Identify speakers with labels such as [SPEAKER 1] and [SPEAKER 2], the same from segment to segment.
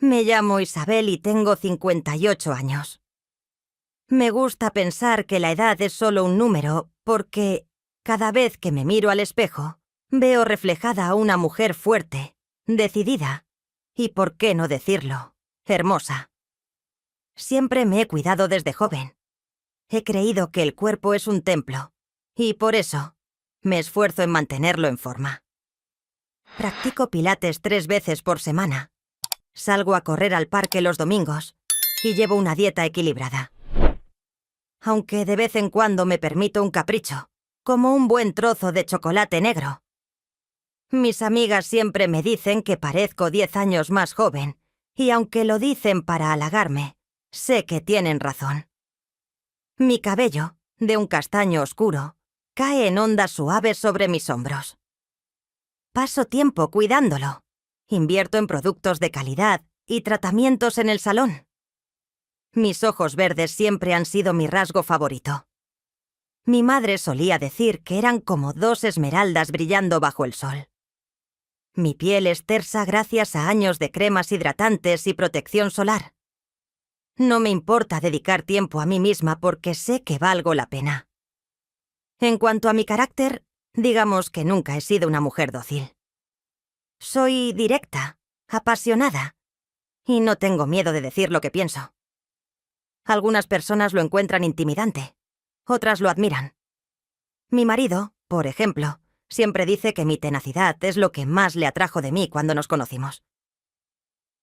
[SPEAKER 1] Me llamo Isabel y tengo 58 años. Me gusta pensar que la edad es solo un número porque cada vez que me miro al espejo, veo reflejada a una mujer fuerte, decidida y, por qué no decirlo, hermosa. Siempre me he cuidado desde joven. He creído que el cuerpo es un templo y por eso me esfuerzo en mantenerlo en forma. Practico pilates 3 veces por semana. Salgo a correr al parque los domingos y llevo una dieta equilibrada. Aunque de vez en cuando me permito un capricho, como un buen trozo de chocolate negro. Mis amigas siempre me dicen que parezco 10 años más joven, y aunque lo dicen para halagarme, sé que tienen razón. Mi cabello, de un castaño oscuro, cae en ondas suaves sobre mis hombros. Paso tiempo cuidándolo. Invierto en productos de calidad y tratamientos en el salón. Mis ojos verdes siempre han sido mi rasgo favorito. Mi madre solía decir que eran como 2 esmeraldas brillando bajo el sol. Mi piel es tersa gracias a años de cremas hidratantes y protección solar. No me importa dedicar tiempo a mí misma porque sé que valgo la pena. En cuanto a mi carácter, digamos que nunca he sido una mujer dócil. Soy directa, apasionada, y no tengo miedo de decir lo que pienso. Algunas personas lo encuentran intimidante, otras lo admiran. Mi marido, por ejemplo, siempre dice que mi tenacidad es lo que más le atrajo de mí cuando nos conocimos.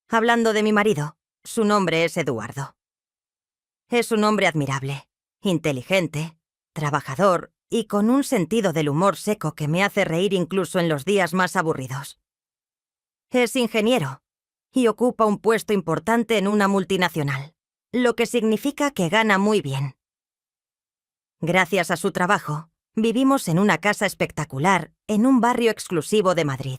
[SPEAKER 1] Hablando de mi marido, su nombre es Eduardo. Es un hombre admirable, inteligente, trabajador y con un sentido del humor seco que me hace reír incluso en los días más aburridos. Es ingeniero y ocupa un puesto importante en una multinacional, lo que significa que gana muy bien. Gracias a su trabajo, vivimos en una casa espectacular en un barrio exclusivo de Madrid.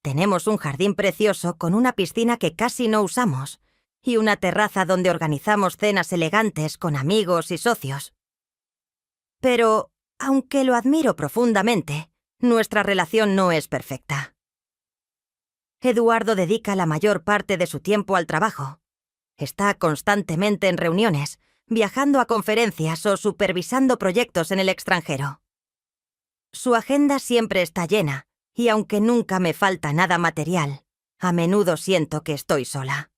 [SPEAKER 1] Tenemos un jardín precioso con una piscina que casi no usamos y una terraza donde organizamos cenas elegantes con amigos y socios. Pero, aunque lo admiro profundamente, nuestra relación no es perfecta. Eduardo dedica la mayor parte de su tiempo al trabajo. Está constantemente en reuniones, viajando a conferencias o supervisando proyectos en el extranjero. Su agenda siempre está llena, y aunque nunca me falta nada material, a menudo siento que estoy sola.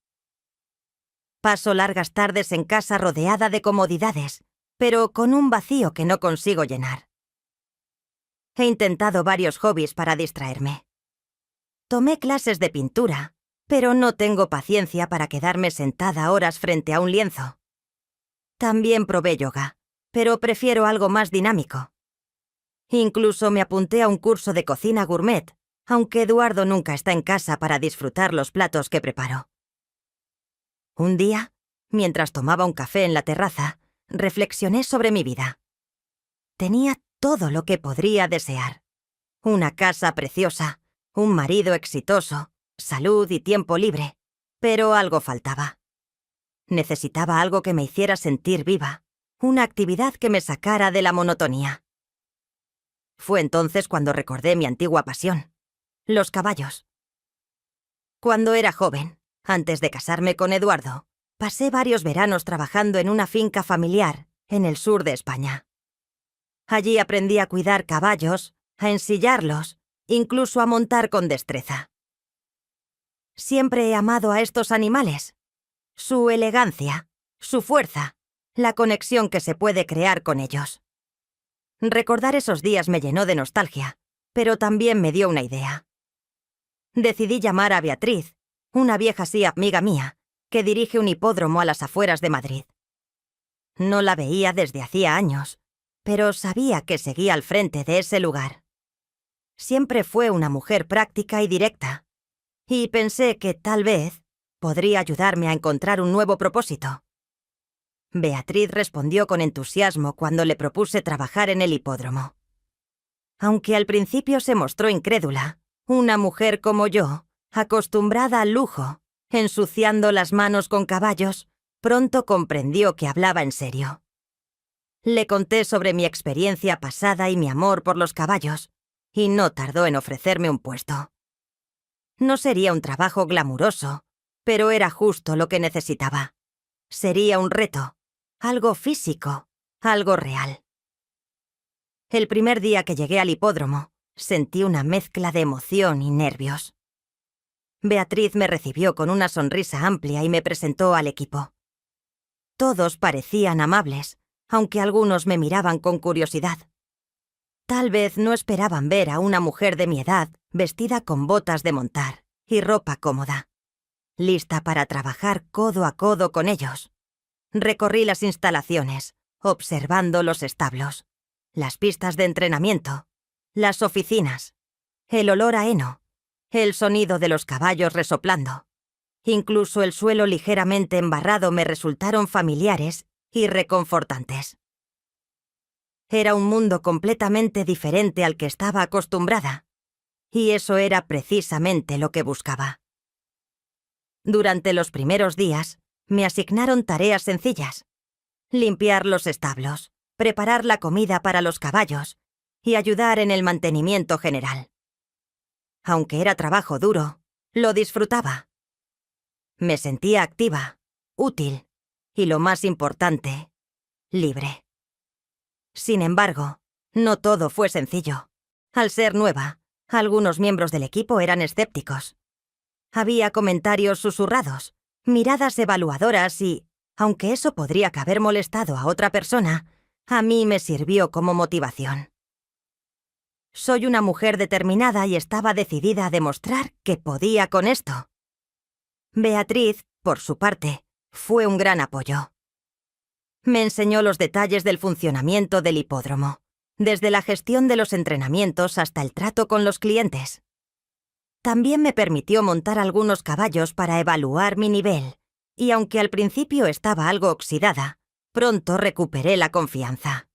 [SPEAKER 1] Paso largas tardes en casa rodeada de comodidades, pero con un vacío que no consigo llenar. He intentado varios hobbies para distraerme. Tomé clases de pintura, pero no tengo paciencia para quedarme sentada horas frente a un lienzo. También probé yoga, pero prefiero algo más dinámico. Incluso me apunté a un curso de cocina gourmet, aunque Eduardo nunca está en casa para disfrutar los platos que preparo. Un día, mientras tomaba un café en la terraza, reflexioné sobre mi vida. Tenía todo lo que podría desear. Una casa preciosa, un marido exitoso, salud y tiempo libre, pero algo faltaba. Necesitaba algo que me hiciera sentir viva, una actividad que me sacara de la monotonía. Fue entonces cuando recordé mi antigua pasión, los caballos. Cuando era joven, antes de casarme con Eduardo, pasé varios veranos trabajando en una finca familiar en el sur de España. Allí aprendí a cuidar caballos, a ensillarlos, incluso a montar con destreza. Siempre he amado a estos animales. Su elegancia, su fuerza, la conexión que se puede crear con ellos. Recordar esos días me llenó de nostalgia, pero también me dio una idea. Decidí llamar a Beatriz, una vieja amiga mía, que dirige un hipódromo a las afueras de Madrid. No la veía desde hacía años, pero sabía que seguía al frente de ese lugar. Siempre fue una mujer práctica y directa, y pensé que tal vez podría ayudarme a encontrar un nuevo propósito. Beatriz respondió con entusiasmo cuando le propuse trabajar en el hipódromo. Aunque al principio se mostró incrédula, una mujer como yo, acostumbrada al lujo, ensuciando las manos con caballos, pronto comprendió que hablaba en serio. Le conté sobre mi experiencia pasada y mi amor por los caballos, y no tardó en ofrecerme un puesto. No sería un trabajo glamuroso, pero era justo lo que necesitaba. Sería un reto, algo físico, algo real. El primer día que llegué al hipódromo, sentí una mezcla de emoción y nervios. Beatriz me recibió con una sonrisa amplia y me presentó al equipo. Todos parecían amables, aunque algunos me miraban con curiosidad. Tal vez no esperaban ver a una mujer de mi edad vestida con botas de montar y ropa cómoda, lista para trabajar codo a codo con ellos. Recorrí las instalaciones, observando los establos, las pistas de entrenamiento, las oficinas, el olor a heno, el sonido de los caballos resoplando. Incluso el suelo ligeramente embarrado me resultaron familiares y reconfortantes. Era un mundo completamente diferente al que estaba acostumbrada, y eso era precisamente lo que buscaba. Durante los primeros días, me asignaron tareas sencillas: limpiar los establos, preparar la comida para los caballos y ayudar en el mantenimiento general. Aunque era trabajo duro, lo disfrutaba. Me sentía activa, útil y, lo más importante, libre. Sin embargo, no todo fue sencillo. Al ser nueva, algunos miembros del equipo eran escépticos. Había comentarios susurrados, miradas evaluadoras y, aunque eso podría haber molestado a otra persona, a mí me sirvió como motivación. Soy una mujer determinada y estaba decidida a demostrar que podía con esto. Beatriz, por su parte, fue un gran apoyo. Me enseñó los detalles del funcionamiento del hipódromo, desde la gestión de los entrenamientos hasta el trato con los clientes. También me permitió montar algunos caballos para evaluar mi nivel, y aunque al principio estaba algo oxidada, pronto recuperé la confianza.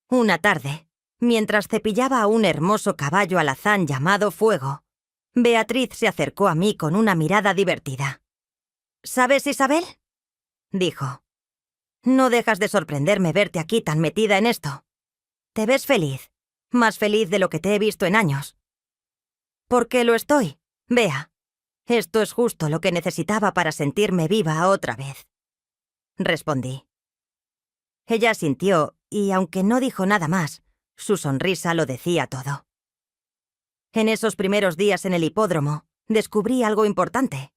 [SPEAKER 1] Una tarde, mientras cepillaba a un hermoso caballo alazán llamado Fuego, Beatriz se acercó a mí con una mirada divertida. «¿Sabes, Isabel?», dijo. «No dejas de sorprenderme verte aquí tan metida en esto. Te ves feliz, más feliz de lo que te he visto en años». «¿Por qué lo estoy? Vea, esto es justo lo que necesitaba para sentirme viva otra vez», respondí. Ella asintió y, aunque no dijo nada más, su sonrisa lo decía todo. En esos primeros días en el hipódromo, descubrí algo importante.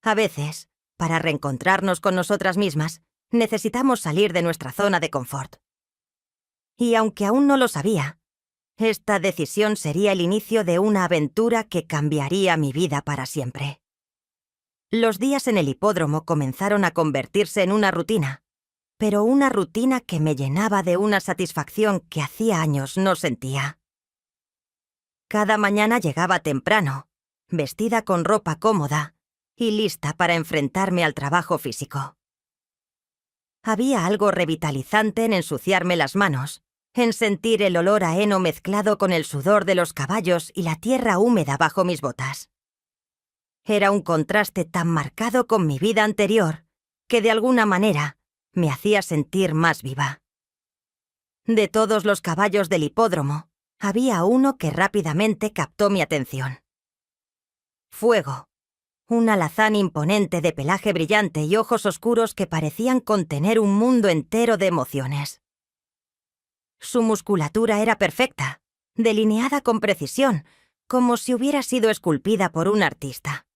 [SPEAKER 1] A veces, para reencontrarnos con nosotras mismas, necesitamos salir de nuestra zona de confort. Y aunque aún no lo sabía, esta decisión sería el inicio de una aventura que cambiaría mi vida para siempre. Los días en el hipódromo comenzaron a convertirse en una rutina, pero una rutina que me llenaba de una satisfacción que hacía años no sentía. Cada mañana llegaba temprano, vestida con ropa cómoda y lista para enfrentarme al trabajo físico. Había algo revitalizante en ensuciarme las manos, en sentir el olor a heno mezclado con el sudor de los caballos y la tierra húmeda bajo mis botas. Era un contraste tan marcado con mi vida anterior que, de alguna manera, me hacía sentir más viva. De todos los caballos del hipódromo, había uno que rápidamente captó mi atención. Fuego, un alazán imponente de pelaje brillante y ojos oscuros que parecían contener un mundo entero de emociones. Su musculatura era perfecta, delineada con precisión, como si hubiera sido esculpida por un artista.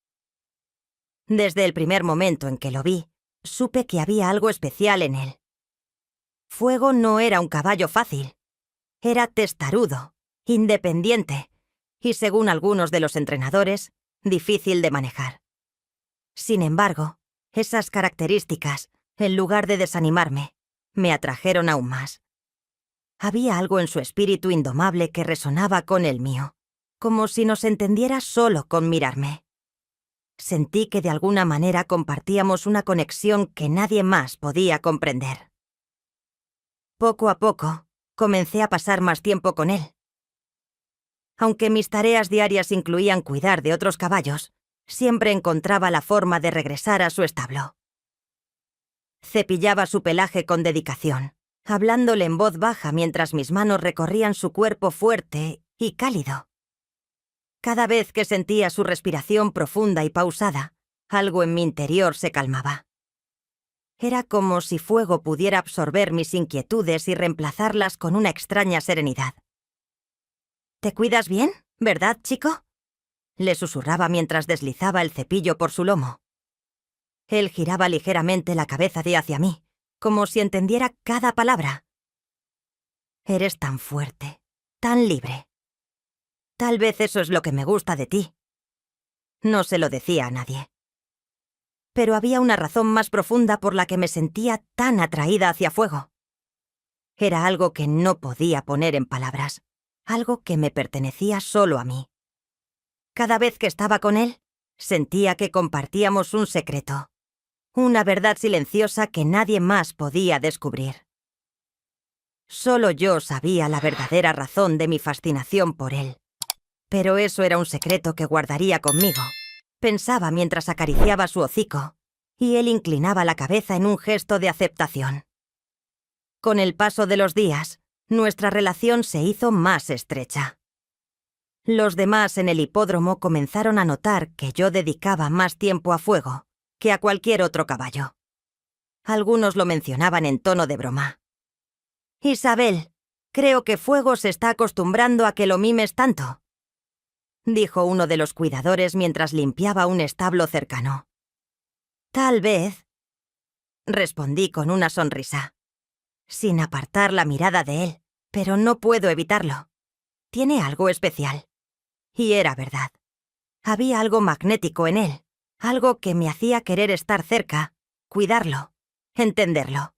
[SPEAKER 1] Desde el primer momento en que lo vi, supe que había algo especial en él. Fuego no era un caballo fácil. Era testarudo, independiente y, según algunos de los entrenadores, difícil de manejar. Sin embargo, esas características, en lugar de desanimarme, me atrajeron aún más. Había algo en su espíritu indomable que resonaba con el mío, como si nos entendiera solo con mirarme. Sentí que de alguna manera compartíamos una conexión que nadie más podía comprender. Poco a poco, comencé a pasar más tiempo con él. Aunque mis tareas diarias incluían cuidar de otros caballos, siempre encontraba la forma de regresar a su establo. Cepillaba su pelaje con dedicación, hablándole en voz baja mientras mis manos recorrían su cuerpo fuerte y cálido. Cada vez que sentía su respiración profunda y pausada, algo en mi interior se calmaba. Era como si Fuego pudiera absorber mis inquietudes y reemplazarlas con una extraña serenidad. «¿Te cuidas bien, verdad, chico?», le susurraba mientras deslizaba el cepillo por su lomo. Él giraba ligeramente la cabeza de hacia mí, como si entendiera cada palabra. «Eres tan fuerte, tan libre. Tal vez eso es lo que me gusta de ti». No se lo decía a nadie. Pero había una razón más profunda por la que me sentía tan atraída hacia Fuego. Era algo que no podía poner en palabras, algo que me pertenecía solo a mí. Cada vez que estaba con él, sentía que compartíamos un secreto, una verdad silenciosa que nadie más podía descubrir. Solo yo sabía la verdadera razón de mi fascinación por él. Pero eso era un secreto que guardaría conmigo, pensaba mientras acariciaba su hocico, y él inclinaba la cabeza en un gesto de aceptación. Con el paso de los días, nuestra relación se hizo más estrecha. Los demás en el hipódromo comenzaron a notar que yo dedicaba más tiempo a Fuego que a cualquier otro caballo. Algunos lo mencionaban en tono de broma. «Isabel, creo que Fuego se está acostumbrando a que lo mimes tanto», dijo uno de los cuidadores mientras limpiaba un establo cercano. «Tal vez», respondí con una sonrisa, sin apartar la mirada de él, pero no puedo evitarlo. Tiene algo especial. Y era verdad. Había algo magnético en él, algo que me hacía querer estar cerca, cuidarlo, entenderlo.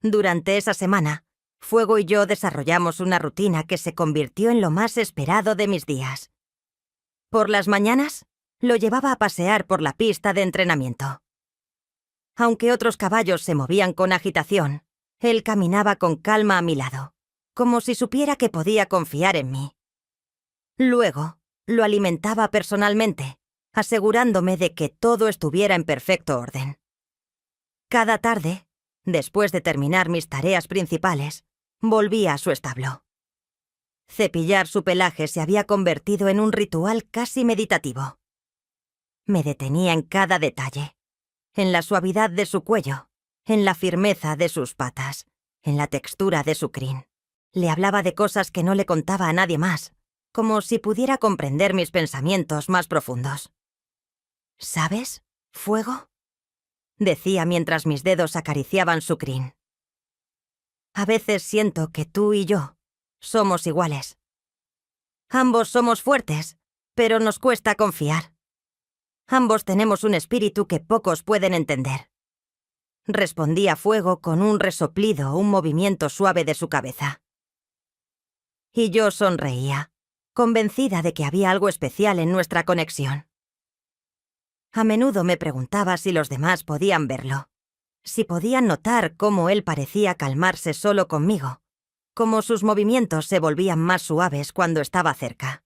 [SPEAKER 1] Durante esa semana, Fuego y yo desarrollamos una rutina que se convirtió en lo más esperado de mis días. Por las mañanas, lo llevaba a pasear por la pista de entrenamiento. Aunque otros caballos se movían con agitación, él caminaba con calma a mi lado, como si supiera que podía confiar en mí. Luego, lo alimentaba personalmente, asegurándome de que todo estuviera en perfecto orden. Cada tarde, después de terminar mis tareas principales, volvía a su establo. Cepillar su pelaje se había convertido en un ritual casi meditativo. Me detenía en cada detalle, en la suavidad de su cuello, en la firmeza de sus patas, en la textura de su crin. Le hablaba de cosas que no le contaba a nadie más, como si pudiera comprender mis pensamientos más profundos. «¿Sabes, Fuego?», decía mientras mis dedos acariciaban su crin. «A veces siento que tú y yo somos iguales. Ambos somos fuertes, pero nos cuesta confiar. Ambos tenemos un espíritu que pocos pueden entender», respondía Fuego con un resoplido o un movimiento suave de su cabeza. Y yo sonreía, convencida de que había algo especial en nuestra conexión. A menudo me preguntaba si los demás podían verlo, si podían notar cómo él parecía calmarse solo conmigo, cómo sus movimientos se volvían más suaves cuando estaba cerca.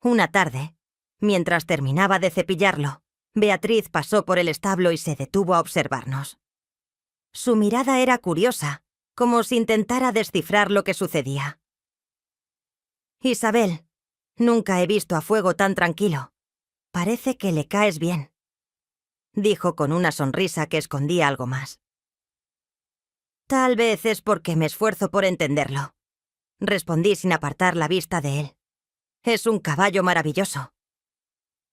[SPEAKER 1] Una tarde, mientras terminaba de cepillarlo, Beatriz pasó por el establo y se detuvo a observarnos. Su mirada era curiosa, como si intentara descifrar lo que sucedía. «Isabel, nunca he visto a Fuego tan tranquilo. Parece que le caes bien», dijo con una sonrisa que escondía algo más. «Tal vez es porque me esfuerzo por entenderlo», respondí sin apartar la vista de él. «Es un caballo maravilloso.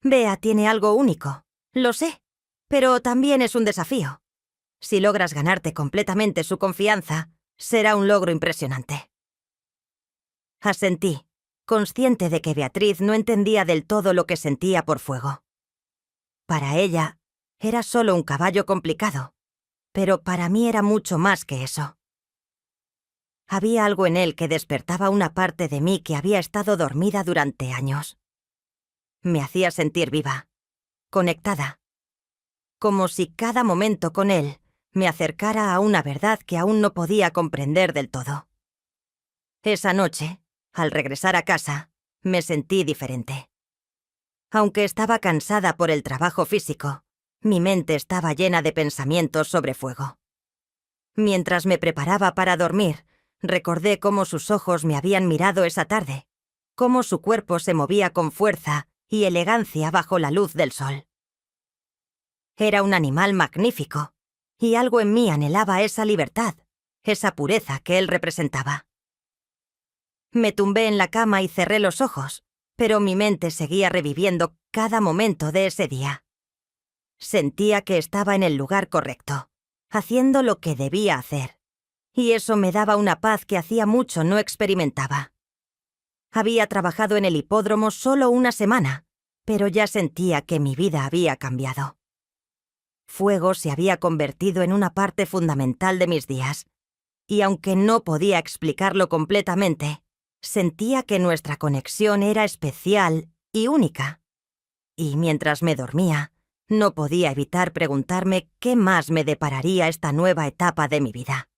[SPEAKER 1] Bea tiene algo único, lo sé, pero también es un desafío. Si logras ganarte completamente su confianza, será un logro impresionante». Asentí, consciente de que Beatriz no entendía del todo lo que sentía por Fuego. Para ella, era solo un caballo complicado, pero para mí era mucho más que eso. Había algo en él que despertaba una parte de mí que había estado dormida durante años. Me hacía sentir viva, conectada, como si cada momento con él me acercara a una verdad que aún no podía comprender del todo. Esa noche, al regresar a casa, me sentí diferente. Aunque estaba cansada por el trabajo físico, mi mente estaba llena de pensamientos sobre Fuego. Mientras me preparaba para dormir, recordé cómo sus ojos me habían mirado esa tarde, cómo su cuerpo se movía con fuerza y elegancia bajo la luz del sol. Era un animal magnífico, y algo en mí anhelaba esa libertad, esa pureza que él representaba. Me tumbé en la cama y cerré los ojos, pero mi mente seguía reviviendo cada momento de ese día. Sentía que estaba en el lugar correcto, haciendo lo que debía hacer, y eso me daba una paz que hacía mucho no experimentaba. Había trabajado en el hipódromo solo una semana, pero ya sentía que mi vida había cambiado. Fuego se había convertido en una parte fundamental de mis días, y aunque no podía explicarlo completamente, sentía que nuestra conexión era especial y única. Y mientras me dormía, no podía evitar preguntarme qué más me depararía esta nueva etapa de mi vida.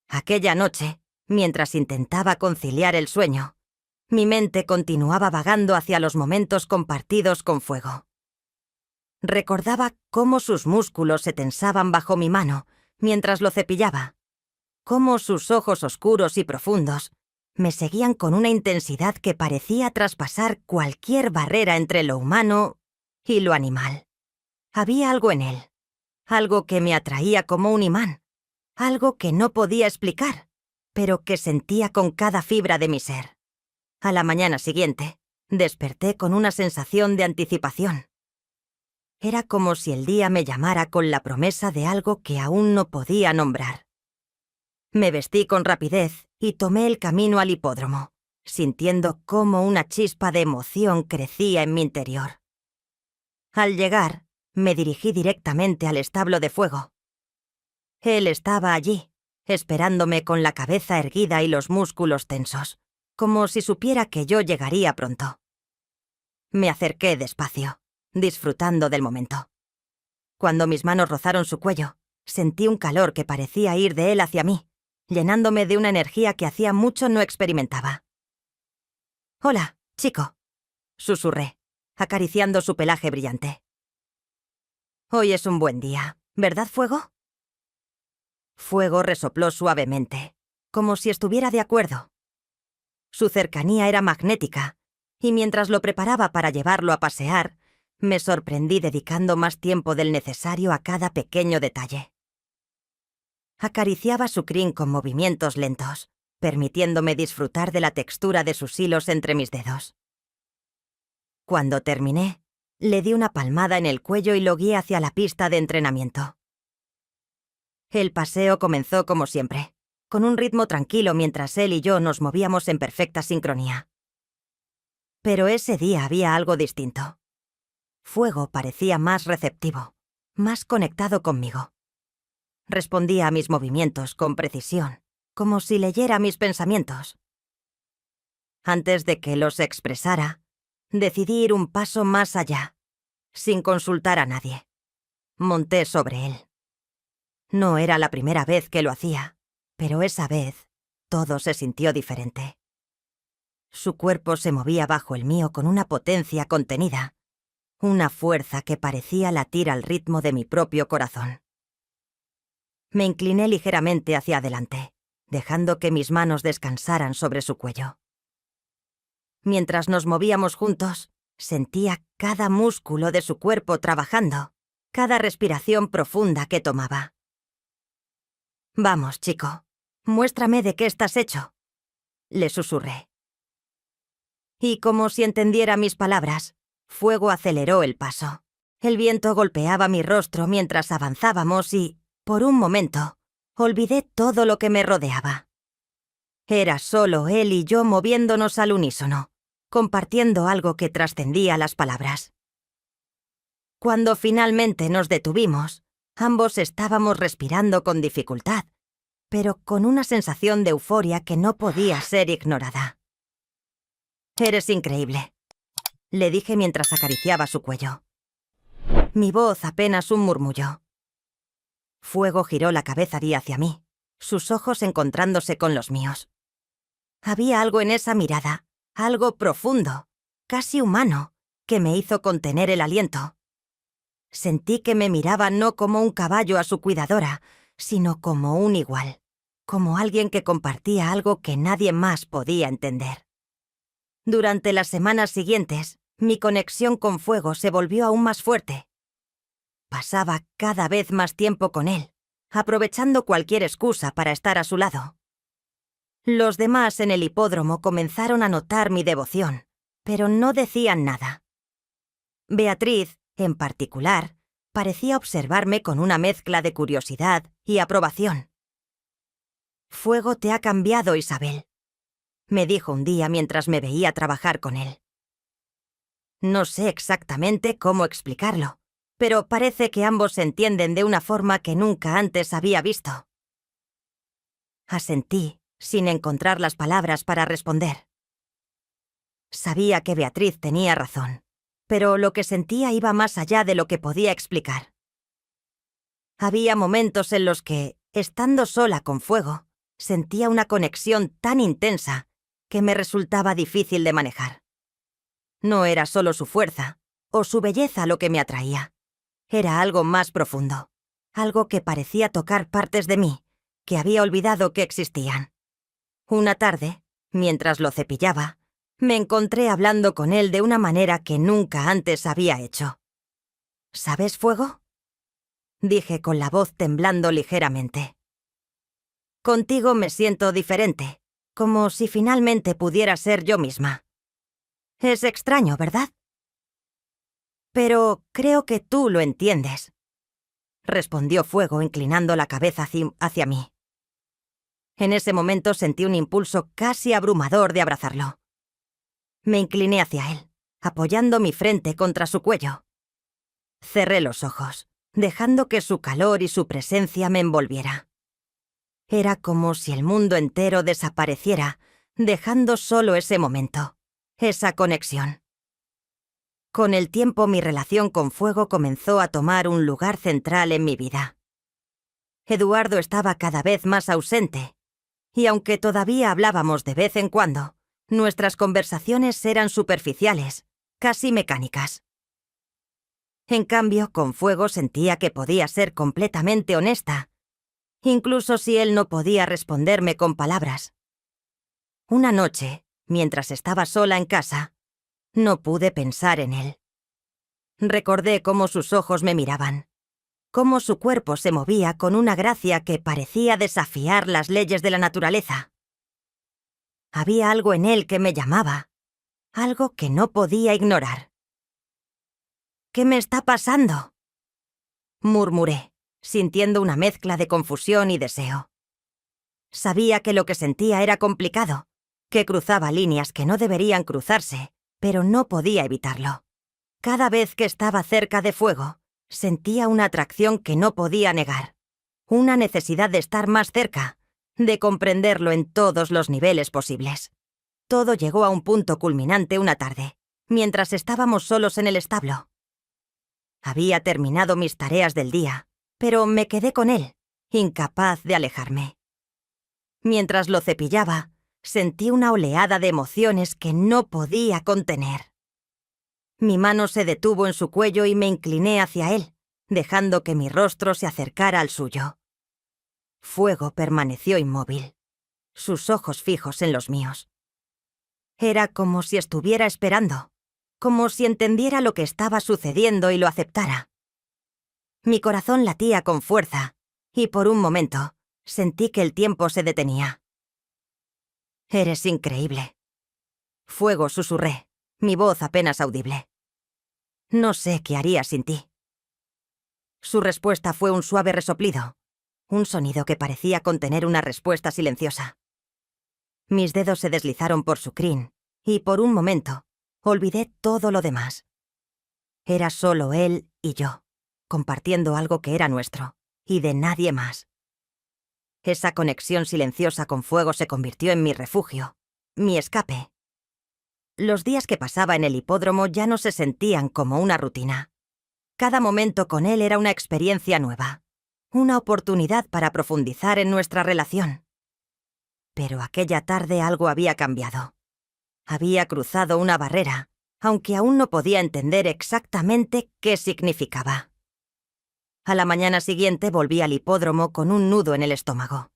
[SPEAKER 1] Aquella noche, mientras intentaba conciliar el sueño, mi mente continuaba vagando hacia los momentos compartidos con Fuego. Recordaba cómo sus músculos se tensaban bajo mi mano mientras lo cepillaba, cómo sus ojos oscuros y profundos me seguían con una intensidad que parecía traspasar cualquier barrera entre lo humano y lo animal. Había algo en él, algo que me atraía como un imán, algo que no podía explicar, pero que sentía con cada fibra de mi ser. A la mañana siguiente, desperté con una sensación de anticipación. Era como si el día me llamara con la promesa de algo que aún no podía nombrar. Me vestí con rapidez y tomé el camino al hipódromo, sintiendo cómo una chispa de emoción crecía en mi interior. Al llegar, me dirigí directamente al establo de Fuego. Él estaba allí, esperándome con la cabeza erguida y los músculos tensos, como si supiera que yo llegaría pronto. Me acerqué despacio, disfrutando del momento. Cuando mis manos rozaron su cuello, sentí un calor que parecía ir de él hacia mí, llenándome de una energía que hacía mucho no experimentaba. «Hola, chico», susurré, acariciando su pelaje brillante. «Hoy es un buen día, ¿verdad, Fuego?» Fuego resopló suavemente, como si estuviera de acuerdo. Su cercanía era magnética, y mientras lo preparaba para llevarlo a pasear, me sorprendí dedicando más tiempo del necesario a cada pequeño detalle. Acariciaba su crin con movimientos lentos, permitiéndome disfrutar de la textura de sus hilos entre mis dedos. Cuando terminé, le di una palmada en el cuello y lo guié hacia la pista de entrenamiento. El paseo comenzó como siempre, con un ritmo tranquilo mientras él y yo nos movíamos en perfecta sincronía. Pero ese día había algo distinto. Fuego parecía más receptivo, más conectado conmigo. Respondía a mis movimientos con precisión, como si leyera mis pensamientos. Antes de que los expresara, decidí ir un paso más allá, sin consultar a nadie. Monté sobre él. No era la primera vez que lo hacía, pero esa vez todo se sintió diferente. Su cuerpo se movía bajo el mío con una potencia contenida, una fuerza que parecía latir al ritmo de mi propio corazón. Me incliné ligeramente hacia adelante, dejando que mis manos descansaran sobre su cuello. Mientras nos movíamos juntos, sentía cada músculo de su cuerpo trabajando, cada respiración profunda que tomaba. «Vamos, chico, muéstrame de qué estás hecho», le susurré. Y como si entendiera mis palabras, Fuego aceleró el paso. El viento golpeaba mi rostro mientras avanzábamos y, por un momento, olvidé todo lo que me rodeaba. Era solo él y yo moviéndonos al unísono, compartiendo algo que trascendía las palabras. Cuando finalmente nos detuvimos, ambos estábamos respirando con dificultad, pero con una sensación de euforia que no podía ser ignorada. «Eres increíble», le dije mientras acariciaba su cuello. Mi voz apenas un murmullo. Fuego giró la cabeza hacia mí, sus ojos encontrándose con los míos. Había algo en esa mirada, algo profundo, casi humano, que me hizo contener el aliento. Sentí que me miraba no como un caballo a su cuidadora, sino como un igual, como alguien que compartía algo que nadie más podía entender. Durante las semanas siguientes, mi conexión con Fuego se volvió aún más fuerte. Pasaba cada vez más tiempo con él, aprovechando cualquier excusa para estar a su lado. Los demás en el hipódromo comenzaron a notar mi devoción, pero no decían nada. Beatriz, en particular, parecía observarme con una mezcla de curiosidad y aprobación. «Fuego te ha cambiado, Isabel», me dijo un día mientras me veía trabajar con él. No sé exactamente cómo explicarlo, pero parece que ambos se entienden de una forma que nunca antes había visto. Asentí, sin encontrar las palabras para responder. Sabía que Beatriz tenía razón, pero lo que sentía iba más allá de lo que podía explicar. Había momentos en los que, estando sola con Fuego, sentía una conexión tan intensa que me resultaba difícil de manejar. No era solo su fuerza o su belleza lo que me atraía. Era algo más profundo, algo que parecía tocar partes de mí, que había olvidado que existían. Una tarde, mientras lo cepillaba, me encontré hablando con él de una manera que nunca antes había hecho. «¿Sabes, Fuego?», dije con la voz temblando ligeramente. «Contigo me siento diferente, como si finalmente pudiera ser yo misma. Es extraño, ¿verdad? Pero creo que tú lo entiendes», respondió Fuego inclinando la cabeza hacia mí. En ese momento sentí un impulso casi abrumador de abrazarlo. Me incliné hacia él, apoyando mi frente contra su cuello. Cerré los ojos, dejando que su calor y su presencia me envolviera. Era como si el mundo entero desapareciera, dejando solo ese momento, esa conexión. Con el tiempo mi relación con Fuego comenzó a tomar un lugar central en mi vida. Eduardo estaba cada vez más ausente, y aunque todavía hablábamos de vez en cuando, nuestras conversaciones eran superficiales, casi mecánicas. En cambio, con Fuego sentía que podía ser completamente honesta, incluso si él no podía responderme con palabras. Una noche, mientras estaba sola en casa, no pude pensar en él. Recordé cómo sus ojos me miraban, cómo su cuerpo se movía con una gracia que parecía desafiar las leyes de la naturaleza. Había algo en él que me llamaba, algo que no podía ignorar. «¿Qué me está pasando?», murmuré, sintiendo una mezcla de confusión y deseo. Sabía que lo que sentía era complicado, que cruzaba líneas que no deberían cruzarse, pero no podía evitarlo. Cada vez que estaba cerca de Fuego, sentía una atracción que no podía negar, una necesidad de estar más cerca, de comprenderlo en todos los niveles posibles. Todo llegó a un punto culminante una tarde, mientras estábamos solos en el establo. Había terminado mis tareas del día, pero me quedé con él, incapaz de alejarme. Mientras lo cepillaba, sentí una oleada de emociones que no podía contener. Mi mano se detuvo en su cuello y me incliné hacia él, dejando que mi rostro se acercara al suyo. Fuego permaneció inmóvil, sus ojos fijos en los míos. Era como si estuviera esperando, como si entendiera lo que estaba sucediendo y lo aceptara. Mi corazón latía con fuerza, y por un momento sentí que el tiempo se detenía. «Eres increíble», Fuego, susurré, mi voz apenas audible. «No sé qué haría sin ti». Su respuesta fue un suave resoplido, un sonido que parecía contener una respuesta silenciosa. Mis dedos se deslizaron por su crin, y por un momento olvidé todo lo demás. Era solo él y yo, compartiendo algo que era nuestro, y de nadie más. Esa conexión silenciosa con Fuego se convirtió en mi refugio, mi escape. Los días que pasaba en el hipódromo ya no se sentían como una rutina. Cada momento con él era una experiencia nueva, una oportunidad para profundizar en nuestra relación. Pero aquella tarde algo había cambiado. Había cruzado una barrera, aunque aún no podía entender exactamente qué significaba. A la mañana siguiente volví al hipódromo con un nudo en el estómago.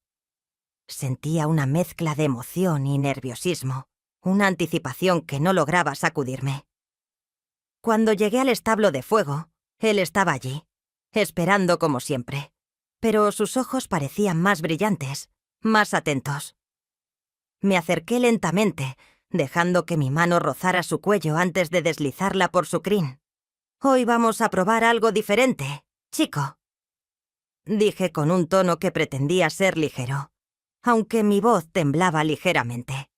[SPEAKER 1] Sentía una mezcla de emoción y nerviosismo, una anticipación que no lograba sacudirme. Cuando llegué al establo de Fuego, él estaba allí, esperando como siempre, pero sus ojos parecían más brillantes, más atentos. Me acerqué lentamente, dejando que mi mano rozara su cuello antes de deslizarla por su crin. «Hoy vamos a probar algo diferente, chico», dije con un tono que pretendía ser ligero, aunque mi voz temblaba ligeramente.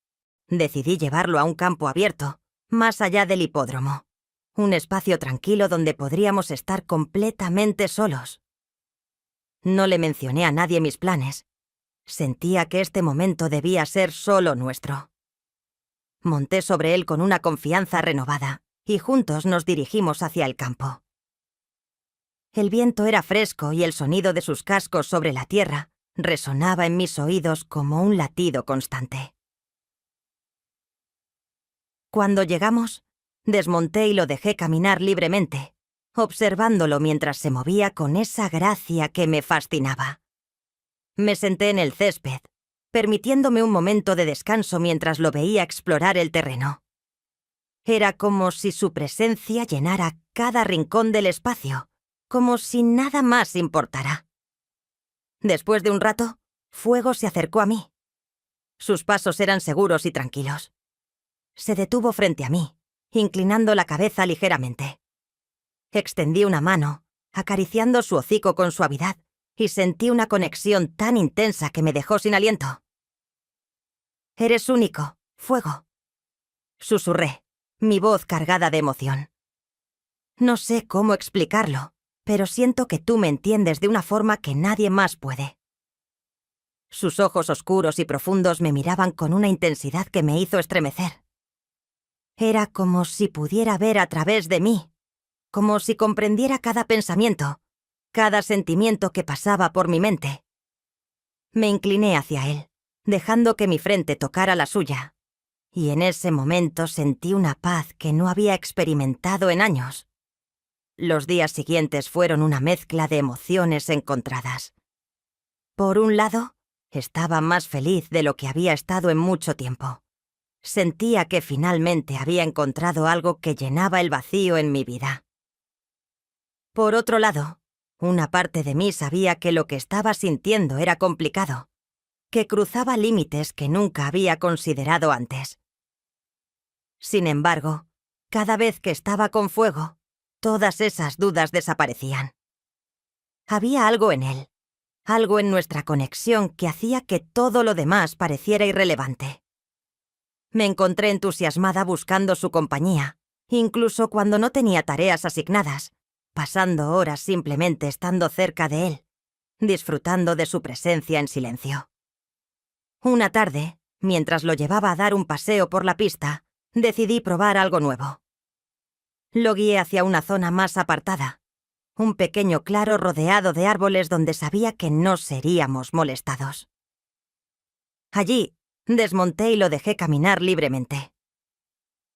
[SPEAKER 1] Decidí llevarlo a un campo abierto, más allá del hipódromo. Un espacio tranquilo donde podríamos estar completamente solos. No le mencioné a nadie mis planes. Sentía que este momento debía ser solo nuestro. Monté sobre él con una confianza renovada, y juntos nos dirigimos hacia el campo. El viento era fresco y el sonido de sus cascos sobre la tierra resonaba en mis oídos como un latido constante. Cuando llegamos, desmonté y lo dejé caminar libremente, observándolo mientras se movía con esa gracia que me fascinaba. Me senté en el césped, permitiéndome un momento de descanso mientras lo veía explorar el terreno. Era como si su presencia llenara cada rincón del espacio, como si nada más importara. Después de un rato, Fuego se acercó a mí. Sus pasos eran seguros y tranquilos. Se detuvo frente a mí, inclinando la cabeza ligeramente. Extendí una mano, acariciando su hocico con suavidad, y sentí una conexión tan intensa que me dejó sin aliento. «Eres único, Fuego», susurré, mi voz cargada de emoción. «No sé cómo explicarlo, pero siento que tú me entiendes de una forma que nadie más puede». Sus ojos oscuros y profundos me miraban con una intensidad que me hizo estremecer. Era como si pudiera ver a través de mí, como si comprendiera cada pensamiento, cada sentimiento que pasaba por mi mente. Me incliné hacia él, dejando que mi frente tocara la suya, y en ese momento sentí una paz que no había experimentado en años. Los días siguientes fueron una mezcla de emociones encontradas. Por un lado, estaba más feliz de lo que había estado en mucho tiempo. Sentía que finalmente había encontrado algo que llenaba el vacío en mi vida. Por otro lado, una parte de mí sabía que lo que estaba sintiendo era complicado, que cruzaba límites que nunca había considerado antes. Sin embargo, cada vez que estaba con Fuego, todas esas dudas desaparecían. Había algo en él, algo en nuestra conexión que hacía que todo lo demás pareciera irrelevante. Me encontré entusiasmada buscando su compañía, incluso cuando no tenía tareas asignadas, pasando horas simplemente estando cerca de él, disfrutando de su presencia en silencio. Una tarde, mientras lo llevaba a dar un paseo por la pista, decidí probar algo nuevo. Lo guié hacia una zona más apartada, un pequeño claro rodeado de árboles donde sabía que no seríamos molestados. Allí, desmonté y lo dejé caminar libremente.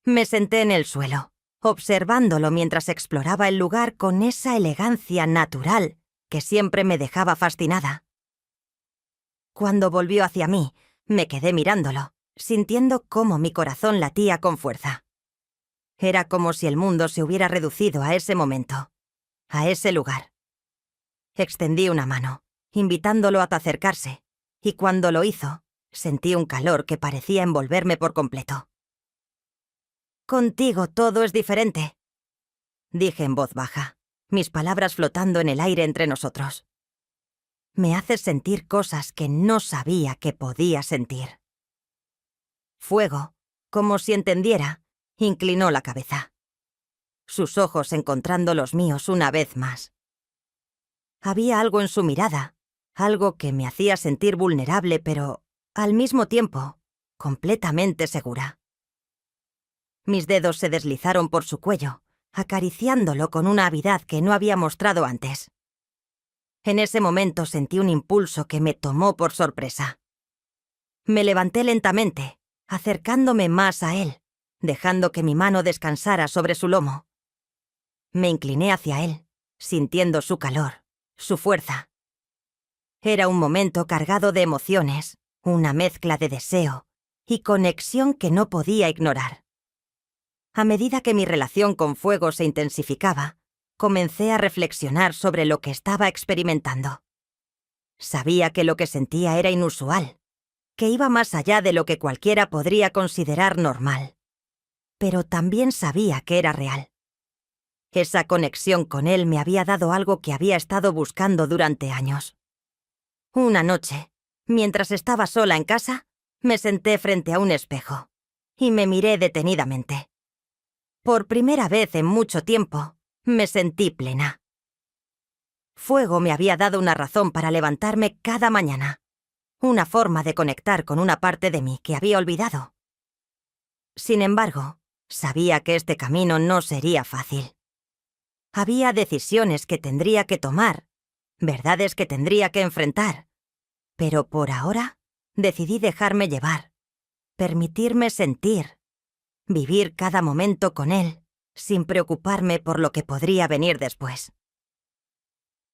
[SPEAKER 1] Me senté en el suelo, observándolo mientras exploraba el lugar con esa elegancia natural que siempre me dejaba fascinada. Cuando volvió hacia mí, me quedé mirándolo, sintiendo cómo mi corazón latía con fuerza. Era como si el mundo se hubiera reducido a ese momento, a ese lugar. Extendí una mano, invitándolo a acercarse, y cuando lo hizo, sentí un calor que parecía envolverme por completo. «Contigo todo es diferente», dije en voz baja, mis palabras flotando en el aire entre nosotros. «Me haces sentir cosas que no sabía que podía sentir». Fuego, como si entendiera, inclinó la cabeza. Sus ojos encontrando los míos una vez más. Había algo en su mirada, algo que me hacía sentir vulnerable, pero, al mismo tiempo, completamente segura. Mis dedos se deslizaron por su cuello, acariciándolo con una avidez que no había mostrado antes. En ese momento sentí un impulso que me tomó por sorpresa. Me levanté lentamente, acercándome más a él, dejando que mi mano descansara sobre su lomo. Me incliné hacia él, sintiendo su calor, su fuerza. Era un momento cargado de emociones, una mezcla de deseo y conexión que no podía ignorar. A medida que mi relación con Fuego se intensificaba, comencé a reflexionar sobre lo que estaba experimentando. Sabía que lo que sentía era inusual, que iba más allá de lo que cualquiera podría considerar normal. Pero también sabía que era real. Esa conexión con él me había dado algo que había estado buscando durante años. Una noche, mientras estaba sola en casa, me senté frente a un espejo y me miré detenidamente. Por primera vez en mucho tiempo, me sentí plena. Fuego me había dado una razón para levantarme cada mañana, una forma de conectar con una parte de mí que había olvidado. Sin embargo, sabía que este camino no sería fácil. Había decisiones que tendría que tomar, verdades que tendría que enfrentar, pero por ahora decidí dejarme llevar, permitirme sentir, vivir cada momento con él, sin preocuparme por lo que podría venir después.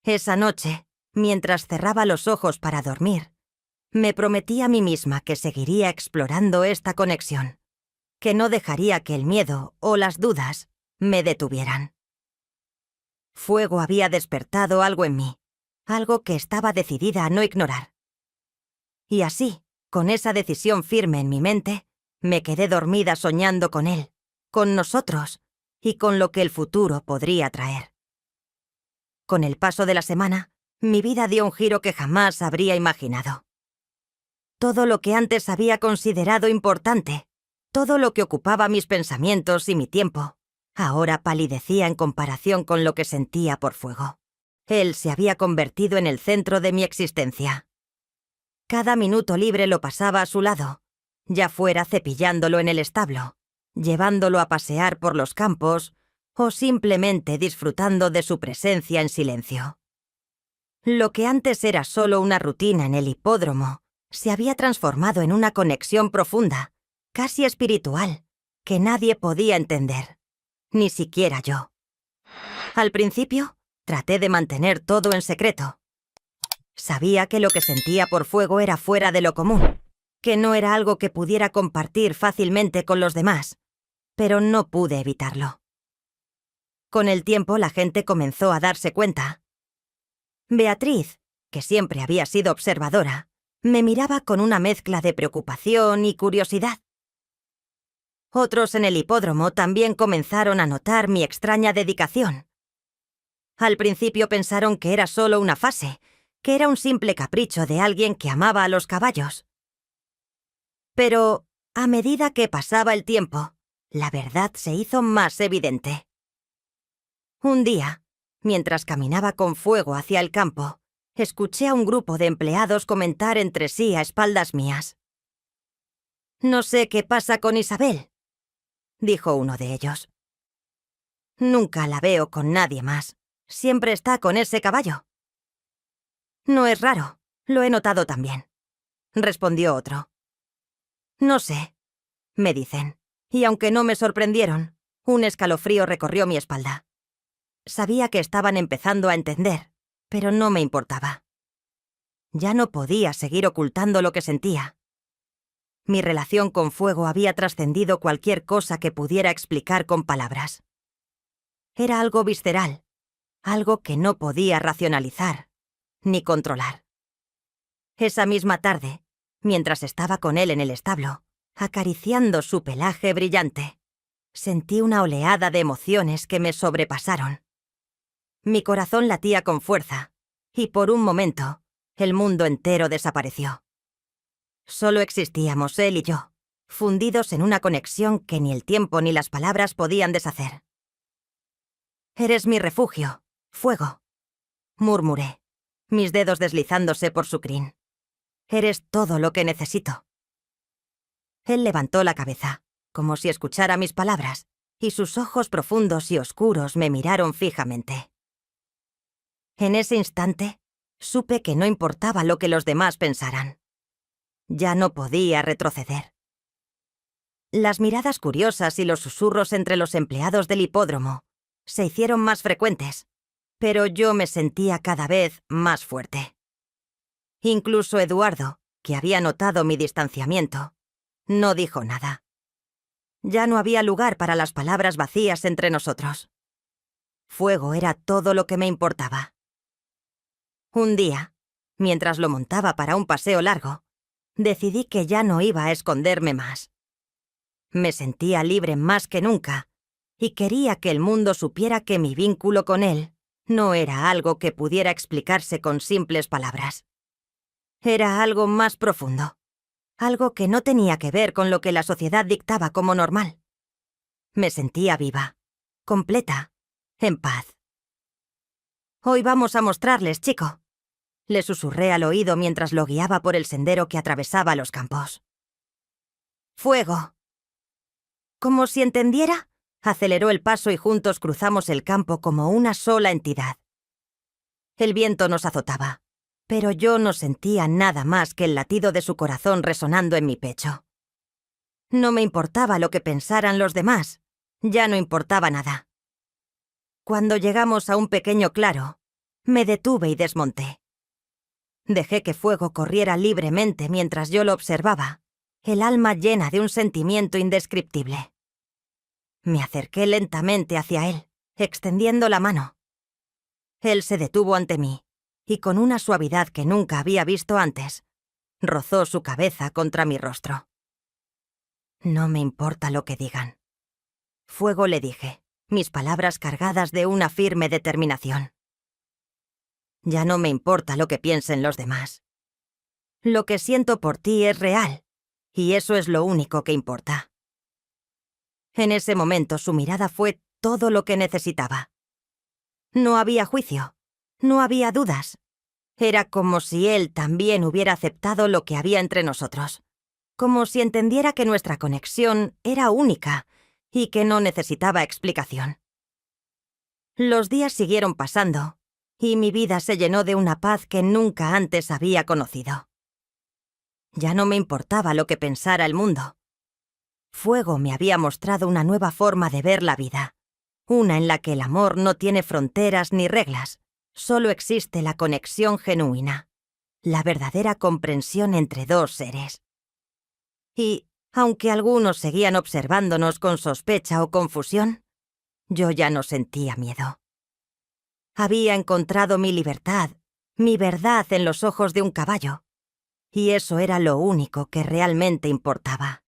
[SPEAKER 1] Esa noche, mientras cerraba los ojos para dormir, me prometí a mí misma que seguiría explorando esta conexión, que no dejaría que el miedo o las dudas me detuvieran. Fuego había despertado algo en mí, algo que estaba decidida a no ignorar. Y así, con esa decisión firme en mi mente, me quedé dormida soñando con él, con nosotros y con lo que el futuro podría traer. Con el paso de la semana, mi vida dio un giro que jamás habría imaginado. Todo lo que antes había considerado importante, todo lo que ocupaba mis pensamientos y mi tiempo, ahora palidecía en comparación con lo que sentía por Fuego. Él se había convertido en el centro de mi existencia. Cada minuto libre lo pasaba a su lado, ya fuera cepillándolo en el establo, llevándolo a pasear por los campos o simplemente disfrutando de su presencia en silencio. Lo que antes era solo una rutina en el hipódromo se había transformado en una conexión profunda, casi espiritual, que nadie podía entender, ni siquiera yo. Al principio, traté de mantener todo en secreto. Sabía que lo que sentía por Fuego era fuera de lo común, que no era algo que pudiera compartir fácilmente con los demás, pero no pude evitarlo. Con el tiempo la gente comenzó a darse cuenta. Beatriz, que siempre había sido observadora, me miraba con una mezcla de preocupación y curiosidad. Otros en el hipódromo también comenzaron a notar mi extraña dedicación. Al principio pensaron que era solo una fase, que era un simple capricho de alguien que amaba a los caballos. Pero, a medida que pasaba el tiempo, la verdad se hizo más evidente. Un día, mientras caminaba con Fuego hacia el campo, escuché a un grupo de empleados comentar entre sí a espaldas mías. «No sé qué pasa con Isabel», dijo uno de ellos. «Nunca la veo con nadie más. Siempre está con ese caballo». «No es raro, lo he notado también», respondió otro. «No sé», me dicen, y aunque no me sorprendieron, un escalofrío recorrió mi espalda. Sabía que estaban empezando a entender, pero no me importaba. Ya no podía seguir ocultando lo que sentía. Mi relación con Fuego había trascendido cualquier cosa que pudiera explicar con palabras. Era algo visceral, algo que no podía racionalizar ni controlar. Esa misma tarde, mientras estaba con él en el establo, acariciando su pelaje brillante, sentí una oleada de emociones que me sobrepasaron. Mi corazón latía con fuerza, y por un momento, el mundo entero desapareció. Solo existíamos él y yo, fundidos en una conexión que ni el tiempo ni las palabras podían deshacer. «Eres mi refugio, Fuego», murmuré, mis dedos deslizándose por su crin. «Eres todo lo que necesito». Él levantó la cabeza, como si escuchara mis palabras, y sus ojos profundos y oscuros me miraron fijamente. En ese instante, supe que no importaba lo que los demás pensaran. Ya no podía retroceder. Las miradas curiosas y los susurros entre los empleados del hipódromo se hicieron más frecuentes, pero yo me sentía cada vez más fuerte. Incluso Eduardo, que había notado mi distanciamiento, no dijo nada. Ya no había lugar para las palabras vacías entre nosotros. Fuego era todo lo que me importaba. Un día, mientras lo montaba para un paseo largo, decidí que ya no iba a esconderme más. Me sentía libre más que nunca y quería que el mundo supiera que mi vínculo con él no era algo que pudiera explicarse con simples palabras. Era algo más profundo, algo que no tenía que ver con lo que la sociedad dictaba como normal. Me sentía viva, completa, en paz. «Hoy vamos a mostrarles, chico», le susurré al oído mientras lo guiaba por el sendero que atravesaba los campos. «Fuego». Como si entendiera, aceleró el paso y juntos cruzamos el campo como una sola entidad. El viento nos azotaba, pero yo no sentía nada más que el latido de su corazón resonando en mi pecho. No me importaba lo que pensaran los demás, ya no importaba nada. Cuando llegamos a un pequeño claro, me detuve y desmonté. Dejé que Fuego corriera libremente mientras yo lo observaba, el alma llena de un sentimiento indescriptible. Me acerqué lentamente hacia él, extendiendo la mano. Él se detuvo ante mí, y con una suavidad que nunca había visto antes, rozó su cabeza contra mi rostro. «No me importa lo que digan». «Fuego», le dije, mis palabras cargadas de una firme determinación. «Ya no me importa lo que piensen los demás. Lo que siento por ti es real, y eso es lo único que importa». En ese momento su mirada fue todo lo que necesitaba. No había juicio, no había dudas. Era como si él también hubiera aceptado lo que había entre nosotros, como si entendiera que nuestra conexión era única y que no necesitaba explicación. Los días siguieron pasando, y mi vida se llenó de una paz que nunca antes había conocido. Ya no me importaba lo que pensara el mundo. Fuego me había mostrado una nueva forma de ver la vida, una en la que el amor no tiene fronteras ni reglas, solo existe la conexión genuina, la verdadera comprensión entre dos seres. Y, aunque algunos seguían observándonos con sospecha o confusión, yo ya no sentía miedo. Había encontrado mi libertad, mi verdad en los ojos de un caballo, y eso era lo único que realmente importaba.